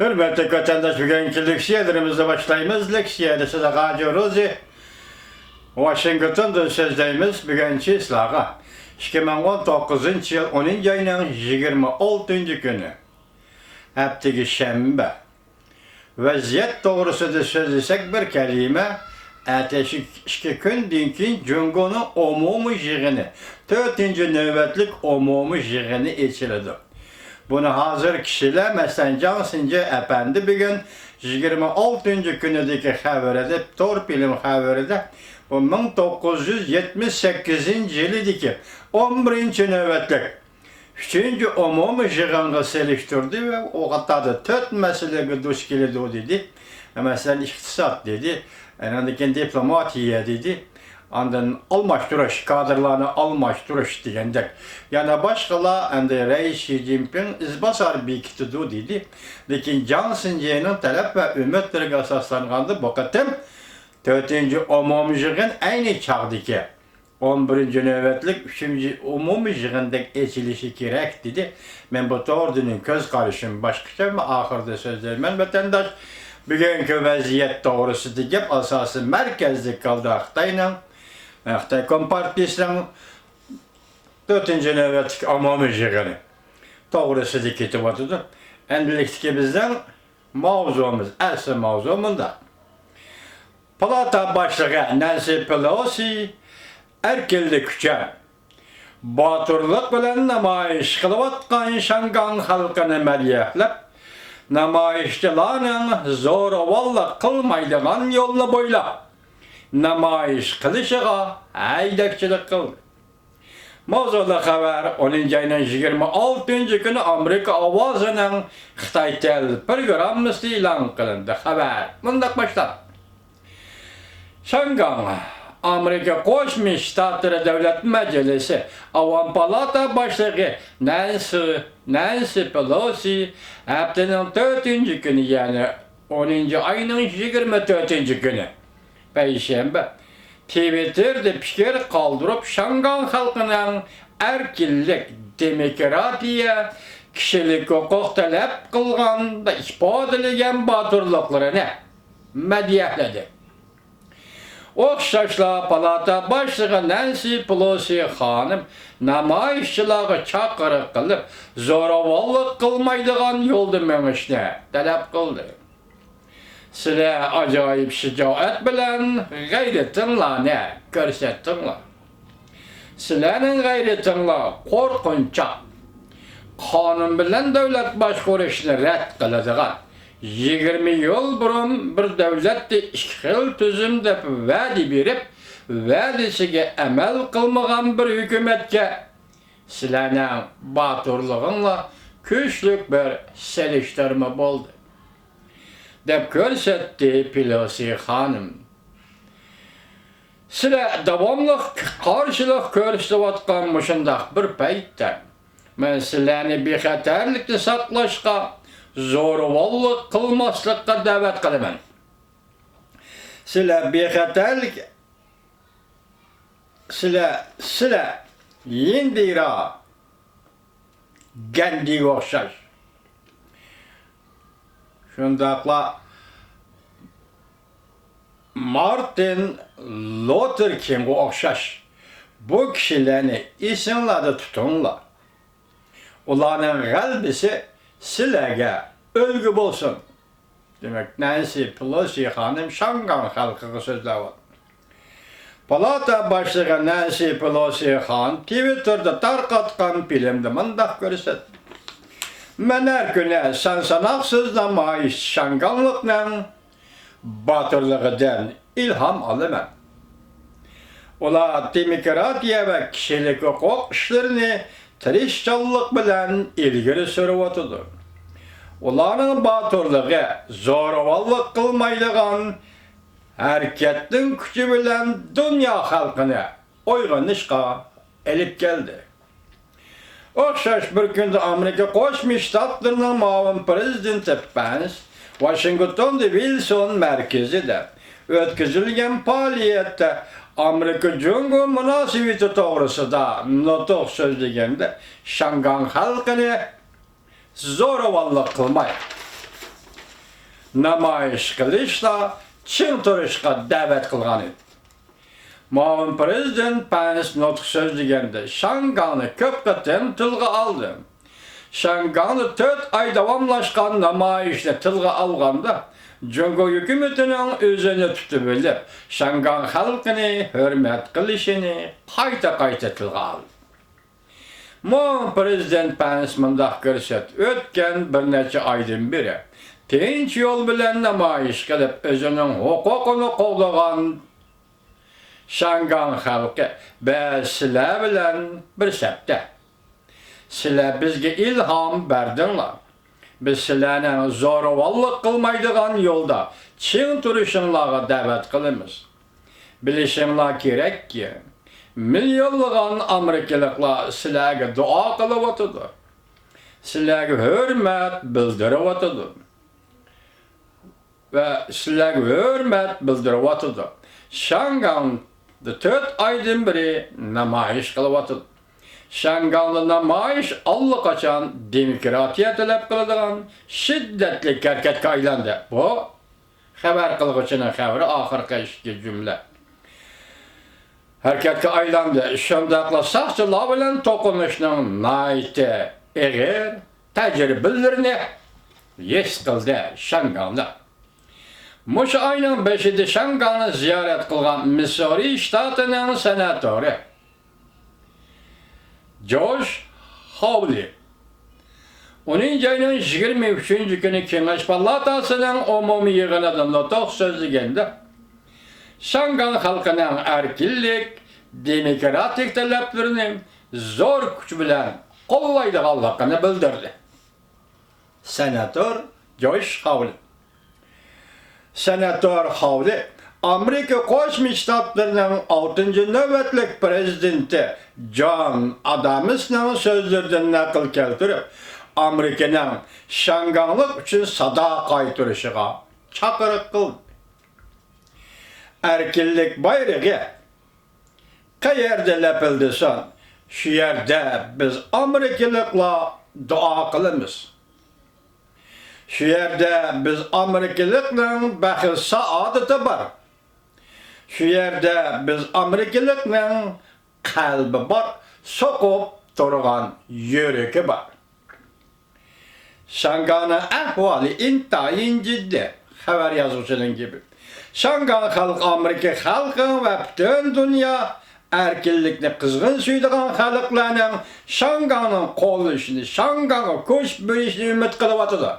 Hürmetli vatandaş, bugünkü leksiyelerimizle başlayımız. Leksiyede size qacıyoruz. Washington'da sözleyimiz bugünkü islaha. 2019 yıl 10. ayının 26. günü. Hepteki şembe. Vaziyet doğrusu da sözlesek bir kelime. Ertesi 2 gün dinkin Cungo'nun umumi jığını, 4. nöbetlik umumi jığını içildi. Bunu hazır kişiler mesela Cansince Efendi bir gün 26. günüdeki haberede, Torpilim haberede bu 1978. yıldaki 11. nöbetlik 3. umumi jığını seliştirdi ve o kadar da 4 meseleye duş geldi o dedi. Mesela iktisat dedi, enandaki diplomatiye dedi. Andan almaştırış, kadrlarını almaştırış diyendek. Yani başkalar ende Reis Xi Jinping izbasar bir kitudu dedi. Lakin Cansince'nin talep ve ümitleri esaslanğandı bu kadar 4. umumi jığın aynı çağdaki 11. nöbetlik 3. umumi jığındaki eçilişi gerek dedi. Ben bu ordunun göz karışım başka mı ahırda sözlermen vatandaş bugünkü vaziyet doğrusu deyip asası merkezde kaldı Xitay'la. Xitay Kompartiyası'nın 4. nöbetlik umumi jığını doğrusu deyip ketip oturdu. Endilikti bizden mavzumuz, asıl mavzumunda. Palata başlığı Nancy Pelosi erkildi küçe. Batırlık bilen namayiş kılıvatkan Şangan halkını meliyehlep, namayişçilerin zoravallık kılmaydıgan yolunu boyla, namayiş kılışıga aydakçılık kıldı. Mavzulu haber 10. ayının 26. günü Amerika avazının Xitay Tel programısı ilan kılındı. Haber bundak başlar. Şangan Amerika Koşmuş Ştatları Devlet Meclisi Avam Palata Başlığı Nancy Pelosi haftanın 4. günü yani 10. ayının 24. günü Perşembe Twitter'da fikir kaldırıp Şangan halkının erkillik, demokratiya, kişilik hukuk talep kılgan da ispat edilen batırlıklarını medyahledi. Okşaşla palata başlığı Nancy Pelosi hanım namayişçileri çakırı kılıp zoravallık kılmaydıgan yolda menişine talep kıldı. Size acayip şicaat bilen gayretinle ne görsettinler. Sizlerin gayretinle korkunça kanun bilen devlet başkuruşunu red kılıdıgan 20 yıl burun bir devletde işgal tüzüm dep vadi berip, vadisiga amal kılmagan bir hükümetke sizlerinin batırlığınla küçlük bir seliştirme boldu. Dep görsetti Pelosi hanım. Sizler davamlı karşılık görüştüvatkan muşundak bir paytda men sizlerini bexatarlikte saklaşka zoravallık kılmaslıkka davet kılıman. Sizler bexatarlik sizler yendira gendi okşaş. Şundakla Martin Luther King okşaş. Bu kişilerini isimlerde tutunlar. Onların kalbisi sizlerge ölgü bolsun. Demek Nancy Pelosi hanım Şangan halkı sözler var. Palata başlığı Nancy Pelosi han Twitter'da tarqatkan filmde mındak görset. Men her güne sansanaksız namayış Şanganlıkla batırlığından ilham alıman. Ola demokratiya ve kişilik hukuk işlerini tirişçallık bilen ilgili sürüvatıdır. Onların batırlığı zoravallık kılmaydıgan hareketin gücü bilen dünya halkını oyganışka elip geldi. Okşaş bir günde Amerika Koşmuş Ştatlarının mavun prezidenti Pence, Washington'da Wilson merkezinde ötküzülgen faaliyette Amerika Cungo münasibeti doğrusu da notuk sözlegende Şangan halkını zoravallık kılmayı. namoyish qilishla chin turishga da'vat qilgan edi. Muavin prezident Pence nutq so'zlaganda Shanganni ko'p qatim tilga oldi. Shanganni 4 oy davomlashgan namoyishni tilga olganda Jungo hukumatining o'zini tutib olib, Shangan xalqini hurmat qilishini qayta tilga oldi. Muavin prezident Pence mundaq ko'rsatdi. O'tgan bir necha oydan beri tinch yo'l bilan namoyish qilib, o'zining huquqini qo'llagan Shangan xalqi biz sizlar bilan bir safda. Sizlar bizga ilhom berdinglar. Biz sizlarning zo'ravonlik qilmaydigan yo'lda chin turishinglarga da'vat qilamiz. Bilishinglar kerakki, milyonlagan Amerikaliklar sizlarga duo qilib o'tadi. Sizlarga hurmat bildirib o'tadi. Va sizlarga hurmat bildirib o'tadi. Shangan 4 oydan beri namoyish qilib o'tadi. Shanganli namoyish allaqachon demokratiya talab qiladigan shiddatli harakatga aylandi. Bu xabar qilg'uchining xabari oxirgi ikki jumla. Harakatga aylandi. Shundaqla saqchilar bilan to'qinishning nayti eg'ir tajribalarini yes qildi Shanganda. Mush ayning 5-ida Shanganni ziyorat qilgan Missouri shtatining senatori Josh Hawley. Uning ayning 23-kuni Kengash palatasining umumiy yig'inida nutq so'zlaganda Shangan xalqining erkinlik, demokratik talablarini zo'r kuch bilan qo'llaydiganligini bildirdi. Senator Josh Hawley. Senator Hawley Amerika Qo'shma Shtatlarining 6-navbatlik prezidenti John Adamsning so'zlaridan naql keltirib, Amerikaning Shanganlik uchun sado qaytarishiga chaqiriq qildi. Erkinlik bayrog'i qayerda lapildisan, shu yerda biz Amerikaliklar duo qilamiz. Şu yerde biz Amerikalıkның baxil saadeti var. Şu yerde biz Amerikalıkның qalbi var, soqub turgan yüreki var. Shanganning ahvoli intayin ciddi, xabar yozuvchining gibi. Shangan xalqi Amerika xalqi va butun dunyo erkinlikni qizg'in suydigan xalqlarning Shanganning qo'llashini, Shanganga ko'chib berishini umid qilyapti.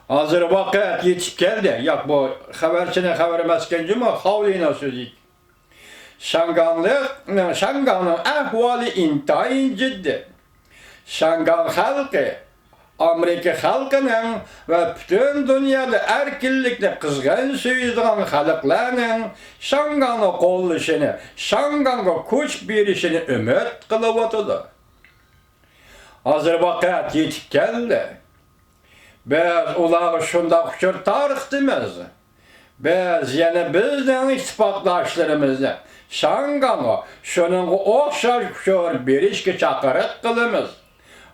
Hazır vaqt yetib keldi. Yo'q, bu xabarchining xabari emaskan, Juma Hawleyning so'zi. Shanganning ahvoli intayin jiddi. Shangan xalqi Amerika xalqining va butun dunyoda erkinlikni qizg'in suyadigan xalqlarning Shanganni qo'llashini, Shanganga kuch berishini umid qilyapti. Hazır vaqt yetib keldi. Biz ular şundaq uçur tariximiz. Biz yana bizning ittifoqdoshlarimizni Shanganga shuningga o'xshash uçur berishga chaqiriq qilamiz.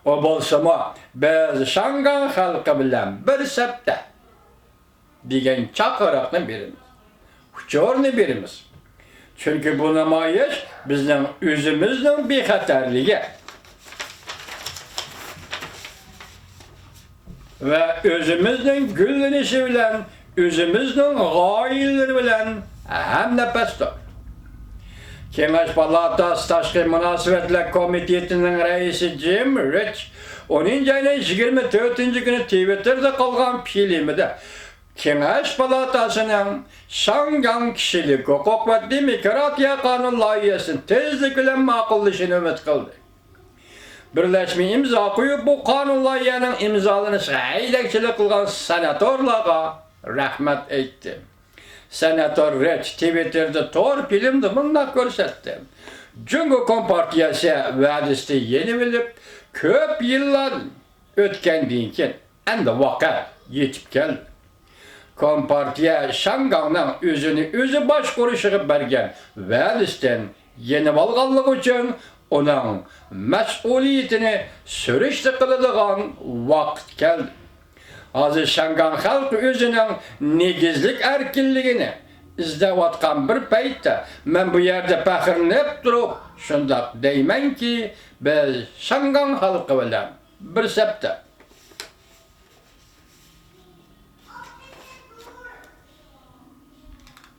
O bo'lsa-mu, biz Shangan xalqi bilan bir safda degan chaqiriqni beramiz. Uçurni beramiz. Chunki bu namoyish bizning o'zimizning bexatarligi ve özümüzün güllenişi bilen, özümüzün gayelleri bilen hem nefesdir. Kengash palatasi Tashqi munosabatlar komitetining raisi Jim Rich, onun ayning 24-kuni Twitterda qolgan filmida Kengash palatasining Shangan kishilik huquq va demokratiya qonun loyihasini tezlik bilan ma'qullashini umid qildi. Birleşme imza qo'yib bu qonun loyihaning imzolanishini haydakchilik qilgan senatorlarga rahmat aytdi. Senator Rich Twitterda to'r filmda bunday ko'rsatdi. Jungo Kompartiyasi va'dasida yeni bilib, ko'p yillar o'tgandan keyin endi voqea yetib keldi. Kompartiya Shanganning o'zi boshqarishiga bergan va'dasidan yeni olganligi uchun onun mas'uliyetini sürüşte qiladigan vaqt keldi. Hazır Şangan halkı özünün negizlik erkinligini izlewatkan bir paytda men bu yerde pähirlenip durup şundaq deymen ki biz Şangan halkı bilen bir septe